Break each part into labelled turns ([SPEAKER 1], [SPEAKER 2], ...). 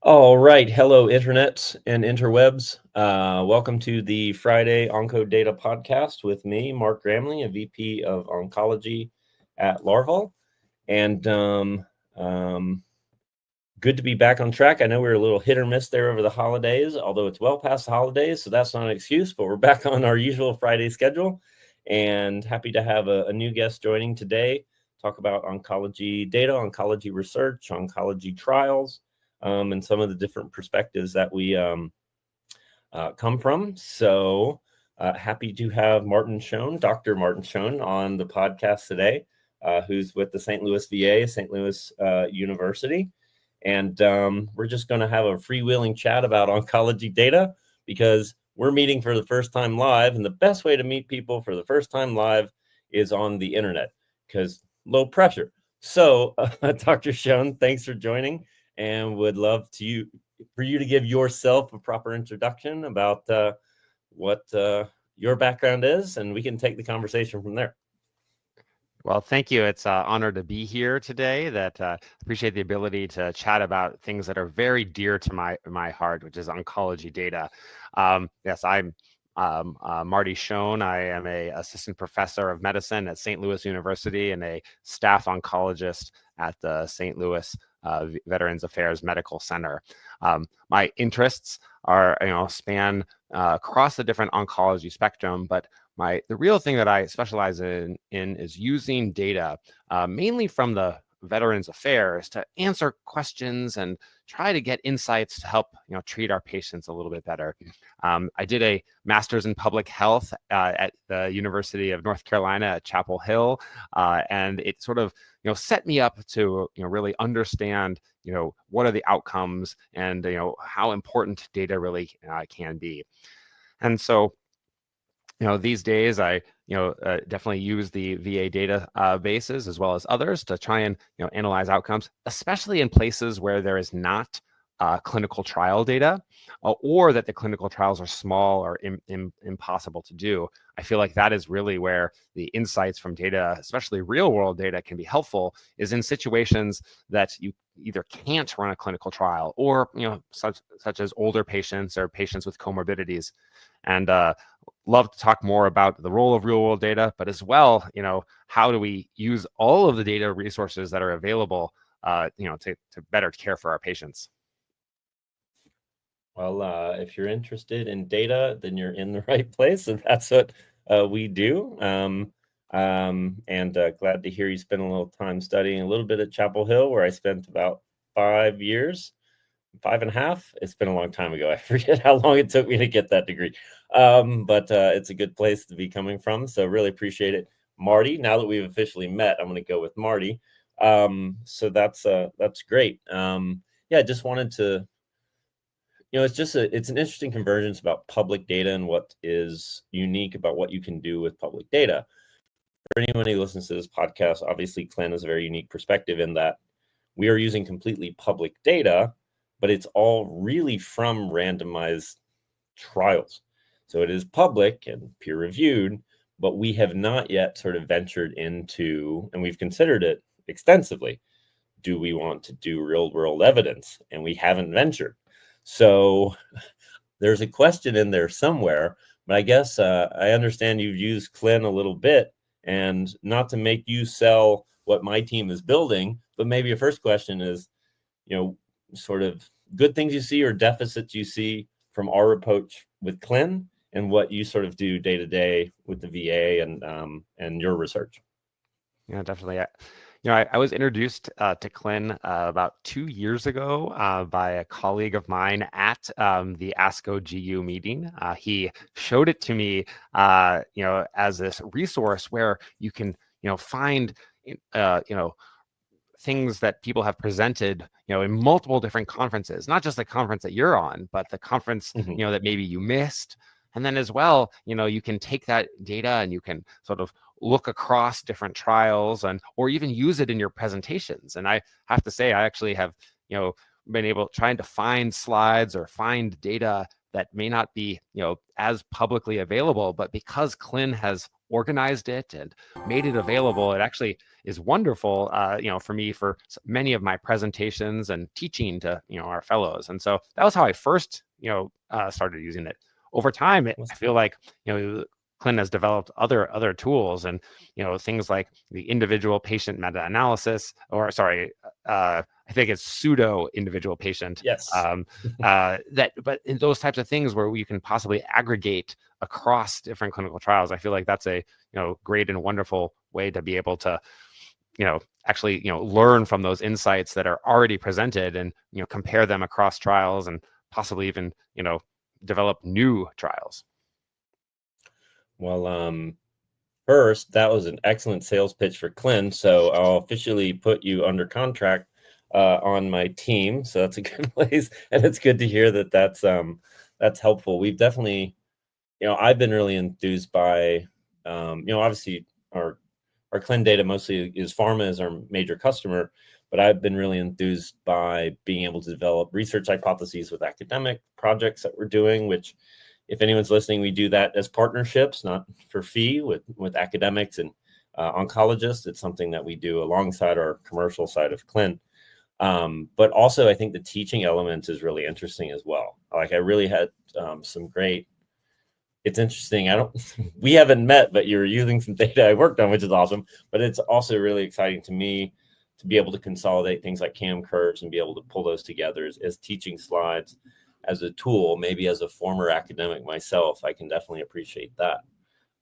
[SPEAKER 1] All right. Hello, internet and interwebs. Welcome to the Friday Onco Data Podcast with me, Mark Gramling, a VP of Oncology at LARVOL. And good to be back on track. I know we were a little hit or miss there over the holidays, although it's well past the holidays, so that's not an excuse, but we're back on our usual Friday schedule. And happy to have a new guest joining today, talk about oncology data, oncology research, oncology trials, and some of the different perspectives that we come from. So happy to have Martin Schoen, Dr. Martin Schoen, on the podcast today, who's with the St. Louis VA, St. Louis University. And we're just going to have a freewheeling chat about oncology data because we're meeting for the first time live. And the best way to meet people for the first time live is on the internet because low pressure. So Dr. Schoen, thanks for joining, and would love for you to give yourself a proper introduction about what your background is, and we can take the conversation from there.
[SPEAKER 2] Well, thank you. It's an honor to be here today. Appreciate the ability to chat about things that are very dear to my heart, which is oncology data. Yes, I'm Marty Schoen. I am an assistant professor of medicine at St. Louis University and a staff oncologist at the St. Louis Veterans Affairs Medical Center. My interests are, span across the different oncology spectrum, but the real thing that I specialize in is using data, mainly from the Veterans Affairs, to answer questions and try to get insights to help treat our patients a little bit better. I did a master's in public health at the University of North Carolina at Chapel Hill, and it sort of set me up to really understand what are the outcomes and how important data really can be. And so these days I definitely use the VA data bases as well as others to try and analyze outcomes, especially in places where there is not clinical trial data, or that the clinical trials are small or impossible to do. I feel like that is really where the insights from data, especially real world data, can be helpful, is in situations that you either can't run a clinical trial, or such as older patients or patients with comorbidities. And love to talk more about the role of real world data, but as well, how do we use all of the data resources that are available to better care for our patients.
[SPEAKER 1] Well, if you're interested in data, then you're in the right place, and that's what we do. And glad to hear you spent a little time studying a little bit at Chapel Hill, where I spent about 5 years, 5.5. It's been a long time ago. I forget how long it took me to get that degree. But it's a good place to be coming from. So really appreciate it. Marty, now that we've officially met, I'm going to go with Marty. So that's great. Yeah, just wanted to, it's an interesting convergence about public data and what is unique about what you can do with public data. For anyone who listens to this podcast, obviously Clin is a very unique perspective in that we are using completely public data, but it's all really from randomized trials. So it is public and peer reviewed, but we have not yet sort of ventured into, and we've considered it extensively, do we want to do real world evidence? And we haven't ventured. So there's a question in there somewhere, but I guess I understand you've used Clin a little bit, and not to make you sell what my team is building, but maybe your first question is, sort of good things you see or deficits you see from our approach with Clin and what you sort of do day to day with the VA and your research.
[SPEAKER 2] Yeah, definitely. I was introduced to Clin about 2 years ago by a colleague of mine at the ASCO GU meeting. He showed it to me, as this resource where you can, find, things that people have presented, in multiple different conferences, not just the conference that you're on, but the conference, that maybe you missed. And then as well, you can take that data and you can sort of look across different trials or even use it in your presentations. And I have to say, I actually have, been able trying to find slides or find data that may not be, as publicly available, but because Clin has organized it and made it available. It actually is wonderful, for me, for many of my presentations and teaching to, our fellows. And so that was how I first, started using it. Over time, I feel like, Clin has developed other tools, and things like the individual patient meta-analysis, or sorry, I think it's pseudo individual patient.
[SPEAKER 1] Yes.
[SPEAKER 2] But in those types of things where you can possibly aggregate across different clinical trials, I feel like that's a great and wonderful way to be able to actually learn from those insights that are already presented, and compare them across trials, and possibly even develop new trials.
[SPEAKER 1] Well, first, that was an excellent sales pitch for Clin, so I'll officially put you under contract on my team. So that's a good place, and it's good to hear that that's helpful. We've definitely, I've been really enthused by, obviously our Clin data mostly is pharma as our major customer, but I've been really enthused by being able to develop research hypotheses with academic projects that we're doing, which, if anyone's listening, we do that as partnerships, not for fee, with academics and oncologists. It's something that we do alongside our commercial side of Clin. But also, I think the teaching element is really interesting as well. Like, I really had some great. It's interesting. We haven't met, but you're using some data I worked on, which is awesome. But it's also really exciting to me to be able to consolidate things like CAM curves and be able to pull those together as teaching slides, as a tool. Maybe as a former academic myself, I can definitely appreciate that.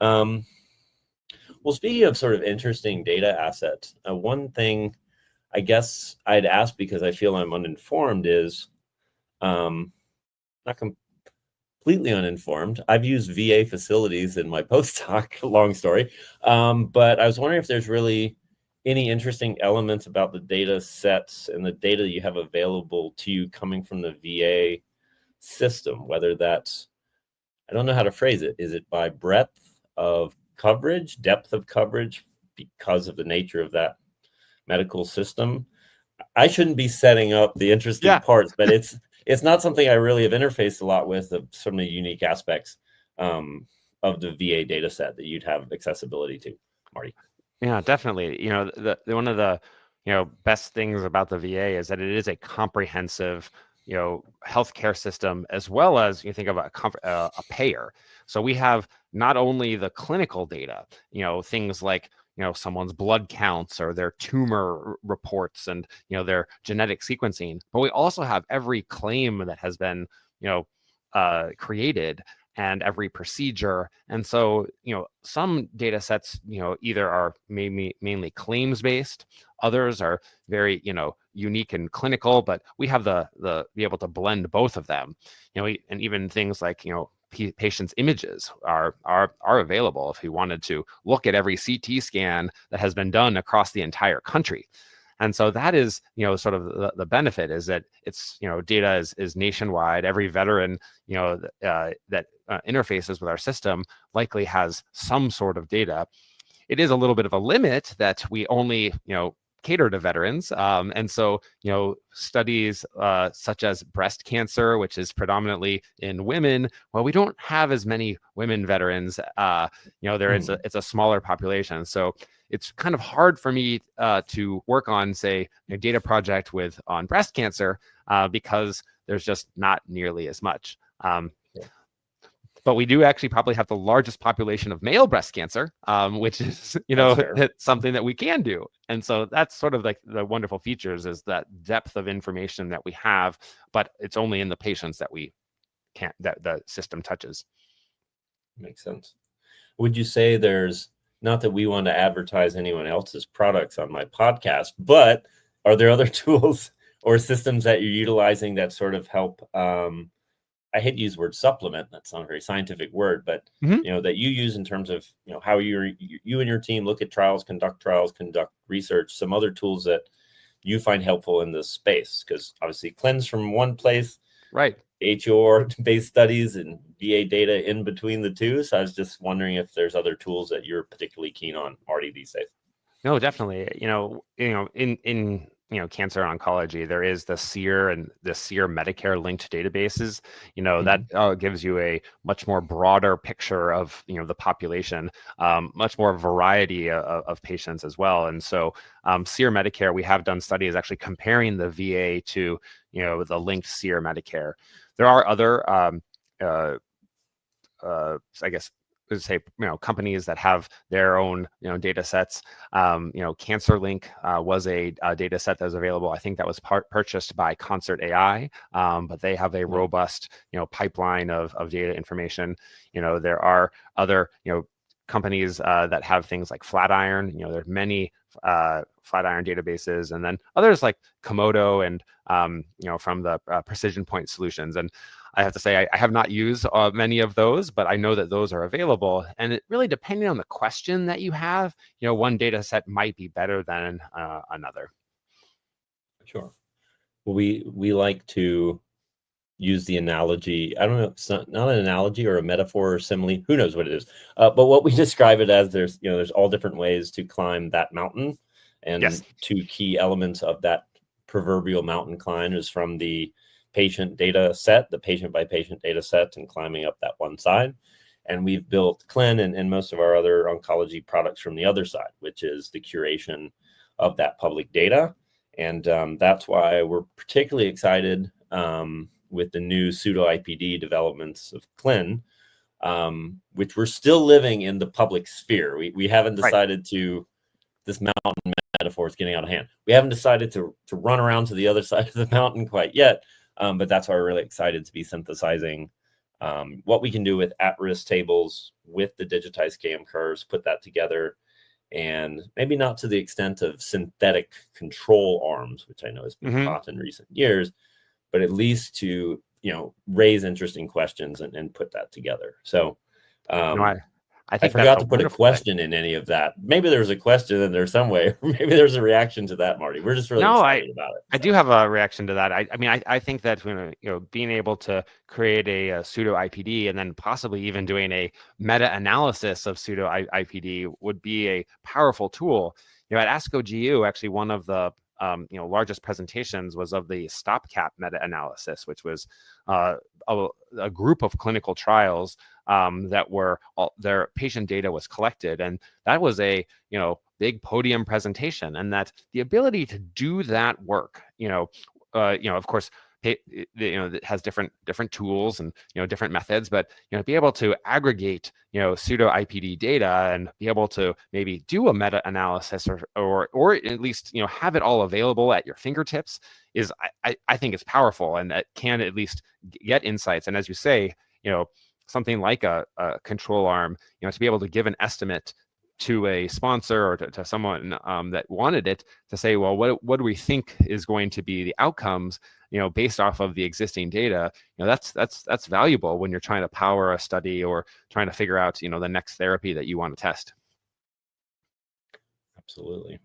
[SPEAKER 1] Well, speaking of sort of interesting data assets, one thing I guess I'd ask, because I feel I'm uninformed, is not completely uninformed. I've used VA facilities in my postdoc, long story. But I was wondering if there's really any interesting elements about the data sets and the data you have available to you coming from the VA system, whether that's, I don't know how to phrase it. Is it by breadth of coverage, depth of coverage, because of the nature of that medical system? I shouldn't be setting up the interesting parts, but it's not something I really have interfaced a lot with, of some of the unique aspects of the VA data set that you'd have accessibility to, Marty.
[SPEAKER 2] Yeah, definitely. One of the best things about the VA is that it is a comprehensive healthcare system, as well as you think about a payer. So we have not only the clinical data, things like someone's blood counts or their tumor reports and their genetic sequencing, but we also have every claim that has been created, and every procedure. And so some data sets either are mainly claims based, others are very unique and clinical, but we have the be able to blend both of them. And even things like patients' images are available if we wanted to look at every CT scan that has been done across the entire country. And so that is, sort of the benefit, is that it's, data is nationwide. Every veteran, that interfaces with our system likely has some sort of data. It is a little bit of a limit that we only, cater to veterans. And so, studies such as breast cancer, which is predominantly in women, well, we don't have as many women veterans. It's a smaller population. So it's kind of hard for me to work on, say, a data project on breast cancer because there's just not nearly as much. But we do actually probably have the largest population of male breast cancer, which is, something that we can do. And so that's sort of like the wonderful features, is that depth of information that we have, but it's only in the patients that that the system touches.
[SPEAKER 1] Makes sense. Would you say there's, not that we want to advertise anyone else's products on my podcast, but are there other tools or systems that you're utilizing that sort of help, I hate to use the word supplement, that's not a very scientific word, but that you use in terms of how you and your team look at trials, conduct research, some other tools that you find helpful in this space? Because obviously cleanse from one place,
[SPEAKER 2] right?
[SPEAKER 1] HOR based studies and VA data in between the two. So I was just wondering if there's other tools that you're particularly keen on, Marty, these days.
[SPEAKER 2] No, definitely. In cancer oncology, there is the SEER and the SEER Medicare linked databases. That gives you a much more broader picture of the population, much more variety of patients as well. And so SEER Medicare, we have done studies actually comparing the VA to the linked SEER Medicare. There are other I guess say companies that have their own data sets. CancerLink was a data set that was available. I think that was purchased by Concert AI, but they have a robust pipeline of data information. There are other companies that have things like Flatiron. There's many Flatiron databases, and then others like Komodo and from the Precision Point Solutions. And I have to say, I have not used many of those, but I know that those are available. And it really, depending on the question that you have, one data set might be better than another.
[SPEAKER 1] Sure. Well, we like to use the analogy. I don't know if it's not an analogy or a metaphor or simile. Who knows what it is? But what we describe it as, there's all different ways to climb that mountain, and
[SPEAKER 2] yes.
[SPEAKER 1] Two key elements of that proverbial mountain climb is from the patient data set, the patient by patient data set, and climbing up that one side. And we've built Clin and most of our other oncology products from the other side, which is the curation of that public data. And that's why we're particularly excited with the new pseudo IPD developments of Clin, which we're still living in the public sphere. We haven't decided to, this mountain metaphor is getting out of hand. We haven't decided to run around to the other side of the mountain quite yet. But that's why we're really excited to be synthesizing what we can do with at-risk tables with the digitized KM curves, put that together, and maybe not to the extent of synthetic control arms, which I know has been taught in recent years, but at least to raise interesting questions and put that together. So
[SPEAKER 2] I think
[SPEAKER 1] I forgot to put a question in any of that. Maybe there's a question in there some way. Maybe there's a reaction to that, Marty. We're just really excited about it.
[SPEAKER 2] I do have a reaction to that. I think that being able to create a pseudo IPD and then possibly even doing a meta-analysis of pseudo IPD would be a powerful tool. At ASCO GU, actually one of the largest presentations was of the stopgap meta-analysis, which was a group of clinical trials that were their patient data was collected, and that was a big podium presentation. And that the ability to do that work, of course, it has different tools and different methods, but be able to aggregate pseudo IPD data and be able to maybe do a meta analysis or at least have it all available at your fingertips is I think it's powerful, and that can at least get insights. And as you say, something like a control arm, to be able to give an estimate to a sponsor or to someone that wanted it, to say, well, what do we think is going to be the outcomes, based off of the existing data? That's valuable when you're trying to power a study or trying to figure out, the next therapy that you want to test.
[SPEAKER 1] Absolutely.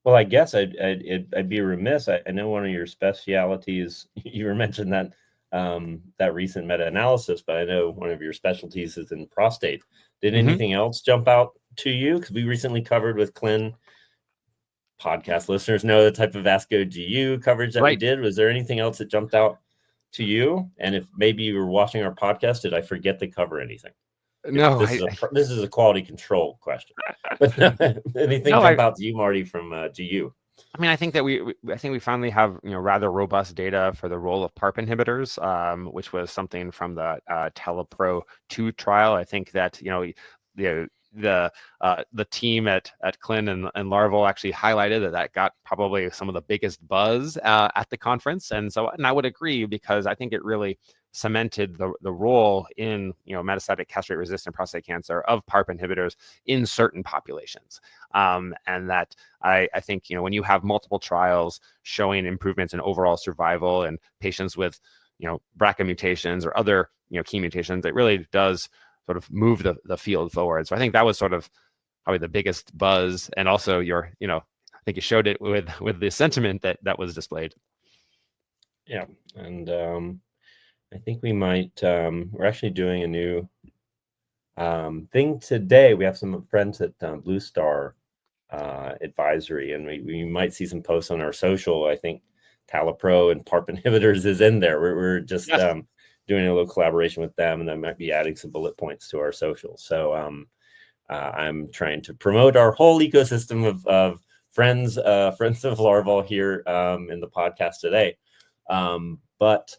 [SPEAKER 1] Well, I guess I'd be remiss. I know one of your specialities, you mentioned that that recent meta-analysis, but I know one of your specialties is in prostate. Did anything else jump out to you? Because we recently covered with Clin. Podcast listeners know the type of ASCO GU coverage that we did. Was there anything else that jumped out to you? And if maybe you were watching our podcast, did I forget to cover anything?
[SPEAKER 2] No,
[SPEAKER 1] this is a quality control question. But anything jump out to you, Marty, from GU?
[SPEAKER 2] I think that I think we finally have rather robust data for the role of PARP inhibitors, which was something from the TelePro 2 trial. I think that the team at Clin and LARVOL actually highlighted that got probably some of the biggest buzz at the conference, and I would agree, because I think it really cemented the role in metastatic castrate-resistant prostate cancer of PARP inhibitors in certain populations, and that I think when you have multiple trials showing improvements in overall survival in patients with BRCA mutations or other key mutations, it really does sort of move the field forward. So I think that was sort of probably the biggest buzz, and also I think you showed it with the sentiment that was displayed.
[SPEAKER 1] Yeah, and I think we might. We're actually doing a new thing today. We have some friends at Blue Star advisory, and we might see some posts on our social. I think Talipro and PARP inhibitors is in there. We're just
[SPEAKER 2] Yes.
[SPEAKER 1] doing a little collaboration with them, and I might be adding some bullet points to our social. So I'm trying to promote our whole ecosystem of friends of LARVOL here in the podcast today. But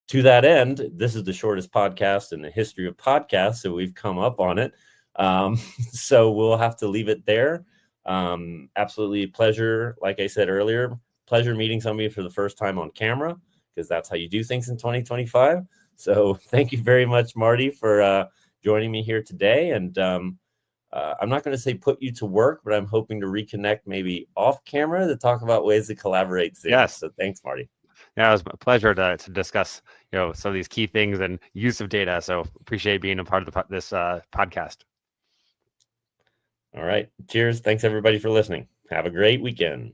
[SPEAKER 1] to that end, this is the shortest podcast in the history of podcasts, so we've come up on it. So we'll have to leave it there. Absolutely a pleasure. Like I said earlier, pleasure meeting somebody for the first time on camera, because that's how you do things in 2025. So thank you very much, Marty, for joining me here today. And I'm not going to say put you to work, but I'm hoping to reconnect maybe off camera to talk about ways to collaborate soon.
[SPEAKER 2] Yes.
[SPEAKER 1] So thanks, Marty.
[SPEAKER 2] Yeah, it was a pleasure to discuss, some of these key things and use of data. So appreciate being a part of this podcast.
[SPEAKER 1] All right. Cheers. Thanks, everybody, for listening. Have a great weekend.